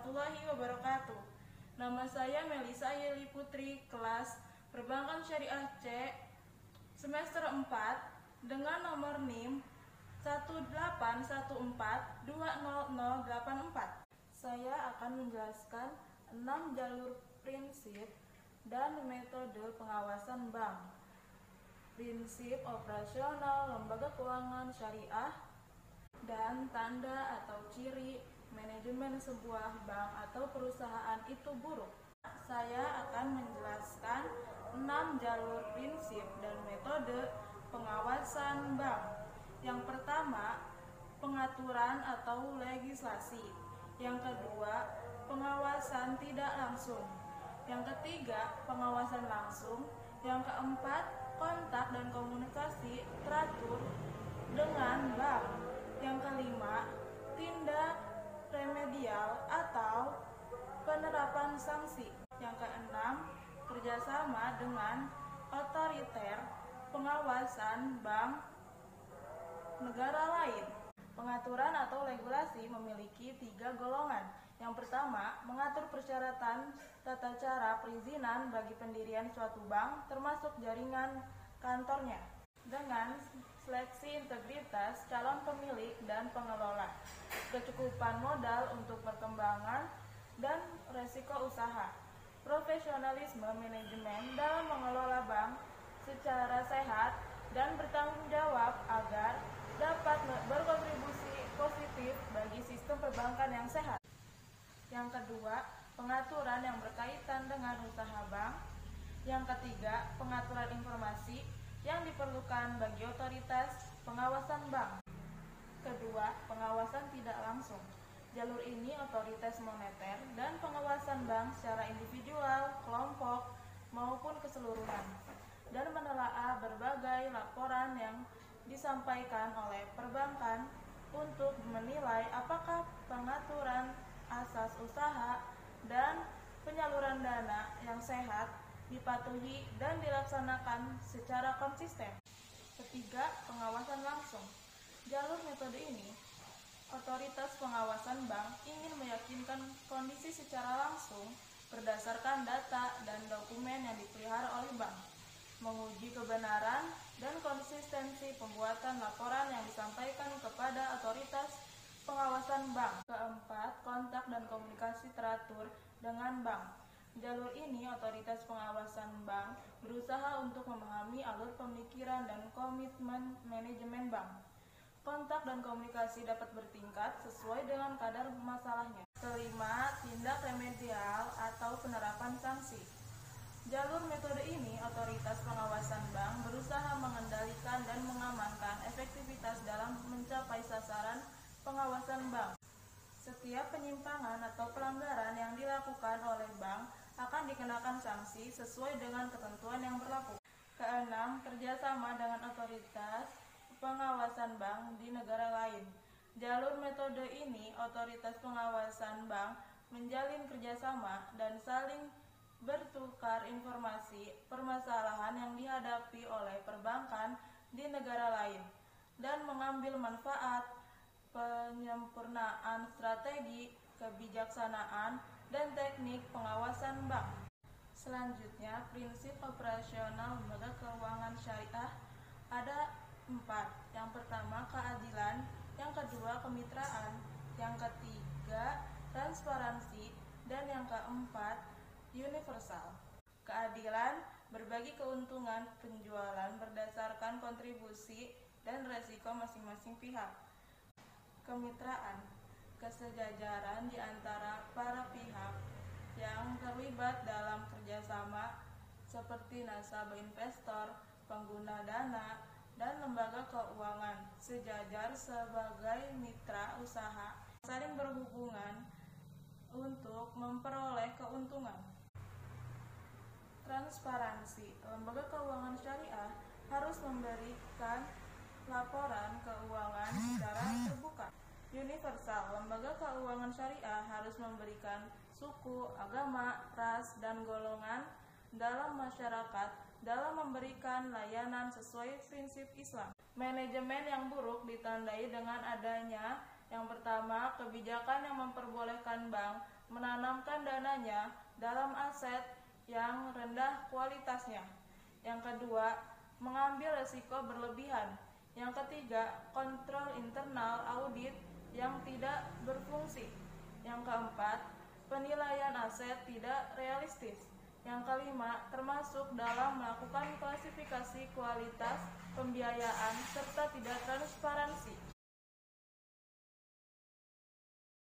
warahmatullahi wabarakatuh. Nama saya Melisa Yeli Putri, kelas Perbankan Syariah C, semester 4, dengan nomor NIM 181420084. Saya akan menjelaskan 6 jalur prinsip dan metode pengawasan bank. Prinsip operasional lembaga keuangan syariah dan tanda atau ciri manajemen sebuah bank atau perusahaan itu buruk. Saya akan menjelaskan 6 jalur prinsip dan metode pengawasan bank. Yang pertama, pengaturan atau legislasi. Yang kedua, pengawasan tidak langsung. Yang ketiga, pengawasan langsung. Yang keempat, kontak dan komunikasi teratur dengan bank. Yang kelima, tindak remedial atau penerapan sanksi. Yang keenam, kerjasama dengan otoriter pengawasan bank negara lain. Pengaturan atau regulasi memiliki 3 golongan. Yang pertama, mengatur persyaratan tata cara perizinan bagi pendirian suatu bank termasuk jaringan kantornya dengan seleksi integritas calon pemilik dan pengelola, kecukupan modal untuk perkembangan dan resiko usaha, profesionalisme manajemen dalam mengelola bank secara sehat dan bertanggung jawab agar dapat berkontribusi positif bagi sistem perbankan yang sehat. Yang kedua, pengaturan yang berkaitan dengan usaha bank. Yang ketiga, pengaturan informasi yang diperlukan bagi otoritas pengawasan bank. Kedua, pengawasan tidak langsung. Jalur ini otoritas moneter dan pengawasan bank secara individual, kelompok, maupun keseluruhan, dan menelaah berbagai laporan yang disampaikan oleh perbankan untuk menilai apakah pengaturan asas usaha dan penyaluran dana yang sehat dipatuhi dan dilaksanakan secara konsisten. Ketiga, pengawasan langsung. Jalur metode ini, otoritas pengawasan bank ingin meyakinkan kondisi secara langsung berdasarkan data dan dokumen yang dipelihara oleh bank, menguji kebenaran dan konsistensi pembuatan laporan yang disampaikan kepada otoritas pengawasan bank. Keempat, kontak dan komunikasi teratur dengan bank. Jalur ini otoritas pengawasan bank berusaha untuk memahami alur pemikiran dan komitmen manajemen bank. Kontak dan komunikasi dapat bertingkat sesuai dengan kadar masalahnya. Kelima, tindak remedial atau penerapan sanksi. Jalur metode ini otoritas pengawasan bank berusaha mengendalikan dan mengamankan efektivitas dalam mencapai sasaran pengawasan bank. Setiap penyimpangan atau pelanggaran yang dilakukan oleh bank akan dikenakan sanksi sesuai dengan ketentuan yang berlaku. Keenam, kerjasama dengan otoritas pengawasan bank di negara lain. Jalur metode ini otoritas pengawasan bank menjalin kerjasama dan saling bertukar informasi permasalahan yang dihadapi oleh perbankan di negara lain dan mengambil manfaat penyempurnaan strategi, kebijaksanaan, dan teknik pengawasan bank. Selanjutnya, prinsip operasional lembaga keuangan syariah ada 4. Yang pertama, keadilan. Yang kedua, kemitraan. Yang ketiga, transparansi. Dan yang keempat, universal. Keadilan, berbagi keuntungan penjualan berdasarkan kontribusi dan resiko masing-masing pihak. Kemitraan, kesejajaran di antara para pihak yang terlibat dalam kerjasama seperti nasabah investor, pengguna dana, dan lembaga keuangan sejajar sebagai mitra usaha saling berhubungan untuk memperoleh keuntungan. Transparansi, lembaga keuangan syariah harus memberikan laporan keuangan secara terbuka. Universal, lembaga keuangan syariah harus memberikan suku, agama, ras, dan golongan dalam masyarakat dalam memberikan layanan sesuai prinsip Islam. Manajemen yang buruk ditandai dengan adanya Yang pertama, kebijakan yang memperbolehkan bank menanamkan dananya dalam aset yang rendah kualitasnya. Yang kedua, mengambil risiko berlebihan. Yang ketiga, kontrol internal audit yang tidak berfungsi. Yang keempat, penilaian aset tidak realistis. Yang kelima, termasuk dalam melakukan klasifikasi kualitas pembiayaan serta tidak transparansi